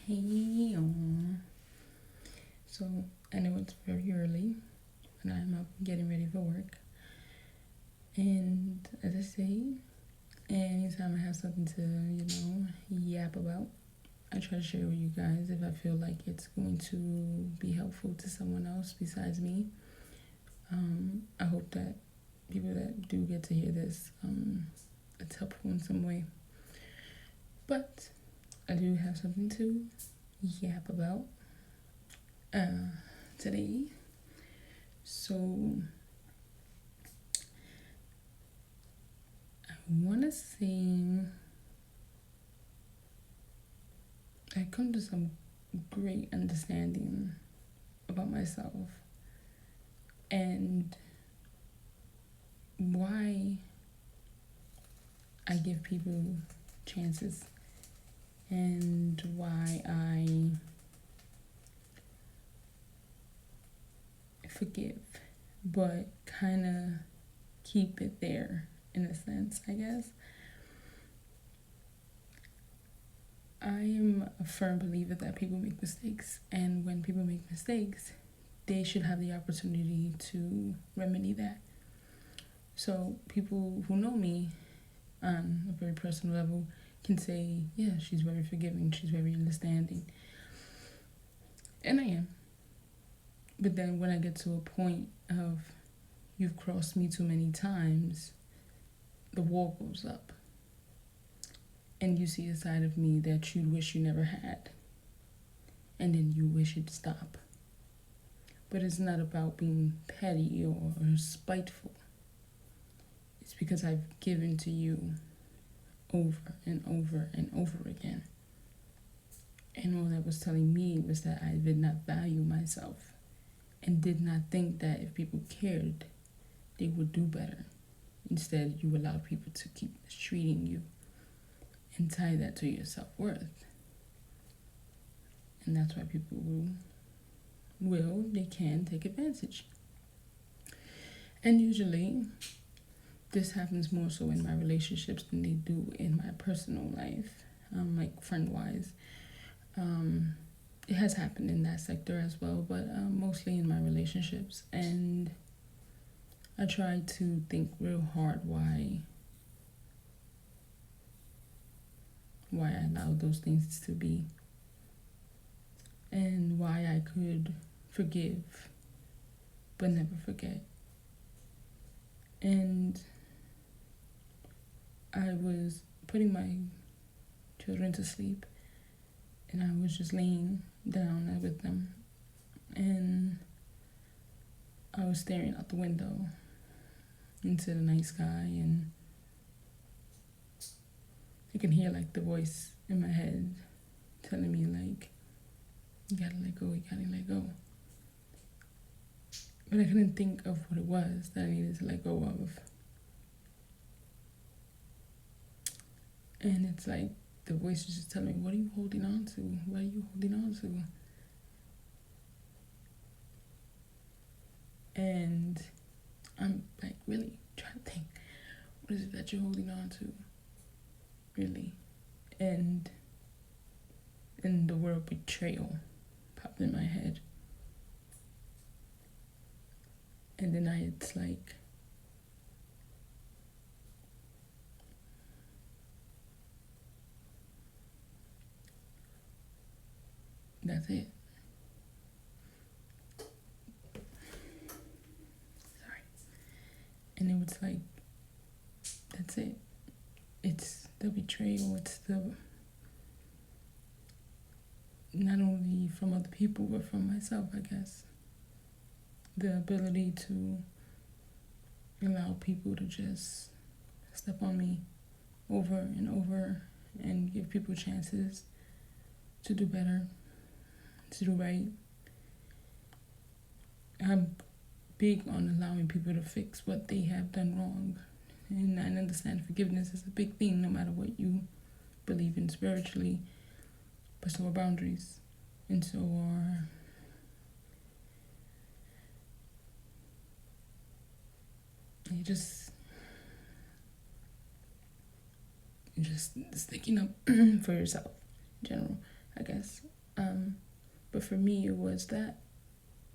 Hey, so I know it's very early, and I'm up getting ready for work. And as I say, anytime I have something to, yap about, I try to share with you guys if I feel like it's going to be helpful to someone else besides me. I hope that people that do get to hear this, it's helpful in some way. But I do have something to yap about today. So I want to say I come to some great understanding about myself and why I give people chances and why I forgive, but kind of keep it there in a sense, I guess. I am a firm believer that people make mistakes, and when people make mistakes, they should have the opportunity to remedy that. So people who know me on a very personal level can say, yeah, she's very forgiving, she's very understanding. And I am. But then when I get to a point of you've crossed me too many times, the wall goes up. And you see a side of me that you wish you never had. And then you wish it'd stop. But it's not about being petty or spiteful. It's because I've given to you over and over and over again. And all that was telling me was that I did not value myself and did not think that if people cared, they would do better. Instead, you allow people to keep mistreating you and tie that to your self-worth. And that's why people they can take advantage. And usually, this happens more so in my relationships than they do in my personal life, like friend-wise. It has happened in that sector as well, but mostly in my relationships. And I try to think real hard why I allowed those things to be and why I could forgive but never forget. And I was putting my children to sleep and I was just laying down with them and I was staring out the window into the night sky, and I can hear like the voice in my head telling me like, you gotta let go, you gotta let go. But I couldn't think of what it was that I needed to let go of. And it's like the voice is just telling me, what are you holding on to? What are you holding on to? And I'm like really trying to think, what is it that you're holding on to? Really? And the word betrayal popped in my head. And then it's like, that's it. Sorry. And it was like, that's it. It's the betrayal. It's the, not only from other people, but from myself, I guess. The ability to allow people to just step on me over and over and give people chances to do better, to do right. I'm big on allowing people to fix what they have done wrong. And I understand forgiveness is a big thing no matter what you believe in spiritually. But so are boundaries. And so are just sticking up for yourself in general, I guess. But for me, it was that.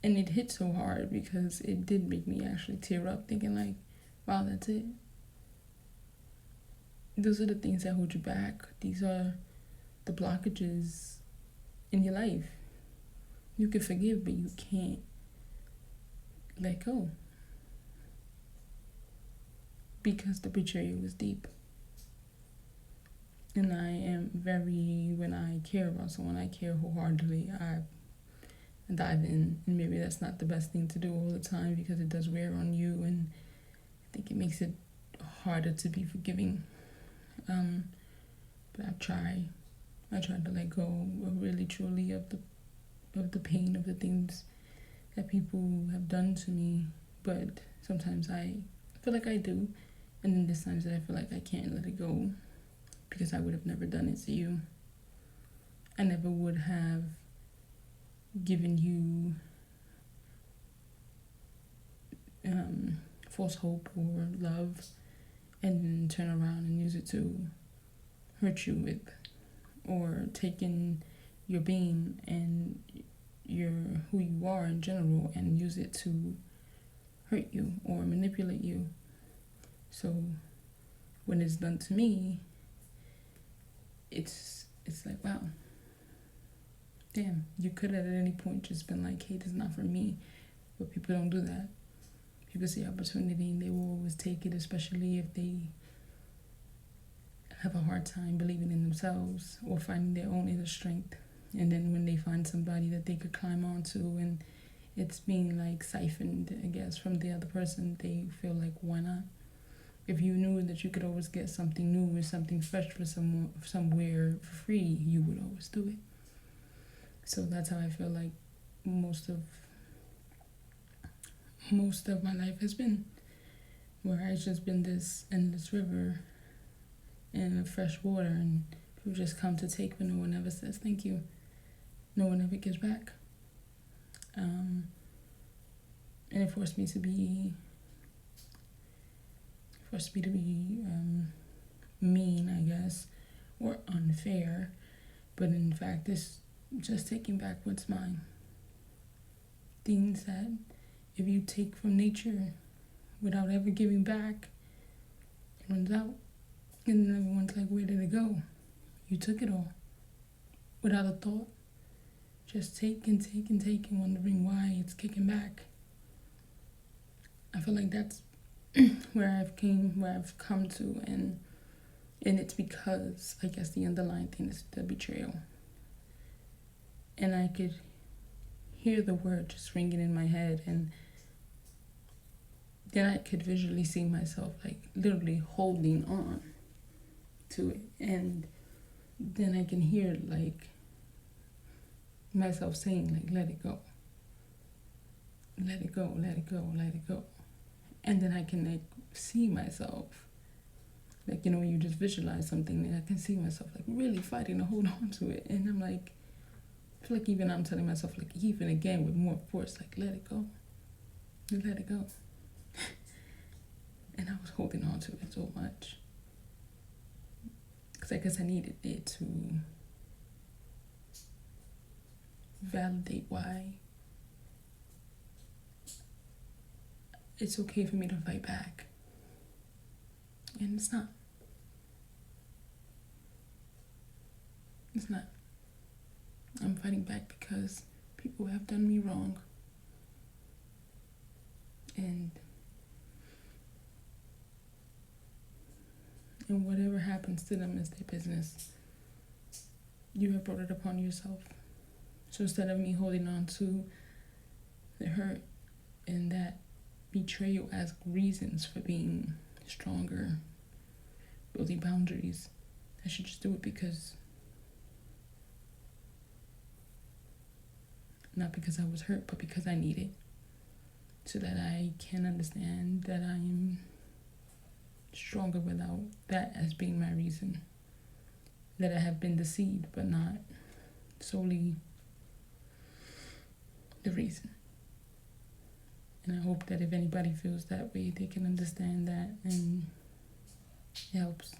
And it hit so hard because it did make me actually tear up, thinking like, wow, that's it. Those are the things that hold you back. These are the blockages in your life. You can forgive, but you can't let go. Because the betrayal was deep. And I am when I care about someone, I care wholeheartedly. I dive in, and maybe that's not the best thing to do all the time because it does wear on you, and I think it makes it harder to be forgiving. But I try to let go really truly of the pain of the things that people have done to me. But sometimes I feel like I do, and then there's times that I feel like I can't let it go because I would have never done it to you. I never would have given you false hope or love and then turn around and use it to hurt you with, or taking your being and your who you are in general and use it to hurt you or manipulate you. So when it's done to me, it's like, wow, damn, you could have at any point just been like, hey, this is not for me. But people don't do that. People see opportunity and they will always take it, especially if they have a hard time believing in themselves or finding their own inner strength. And then when they find somebody that they could climb onto and it's being like siphoned, I guess, from the other person, they feel like, why not? If you knew that you could always get something new or something fresh for somewhere for free, you would always do it. So that's how I feel like most of my life has been, where I've just been this endless river in fresh water, and people just come to take, but no one ever says thank you. No one ever gives back. And it forced me to be mean, I guess, or unfair. But in fact, it's just taking back what's mine. Things that if you take from nature without ever giving back, it runs out. And then everyone's like, where did it go? You took it all without a thought. Just take and take and take and wondering why it's kicking back. I feel like that's where I've come to, and it's because I guess the underlying thing is the betrayal. And I could hear the word just ringing in my head, and then I could visually see myself like literally holding on to it, and then I can hear like myself saying like, let it go, let it go, let it go, let it go. And then I can like see myself, like, you know, when you just visualize something, and I can see myself like really fighting to hold on to it. And I'm like, I feel like even I'm telling myself like even again with more force, like let it go, let it go. And I was holding on to it so much because I guess I needed it to validate why it's okay for me to fight back. And it's not. It's not. I'm fighting back because people have done me wrong. And whatever happens to them is their business. You have brought it upon yourself. So instead of me holding on to the hurt and that betrayal as reasons for being stronger, building boundaries, I should just do it because, not because I was hurt, but because I need it, so that I can understand that I am stronger without that as being my reason. That I have been deceived, but not solely the reason. And I hope that if anybody feels that way, they can understand that, and it helps.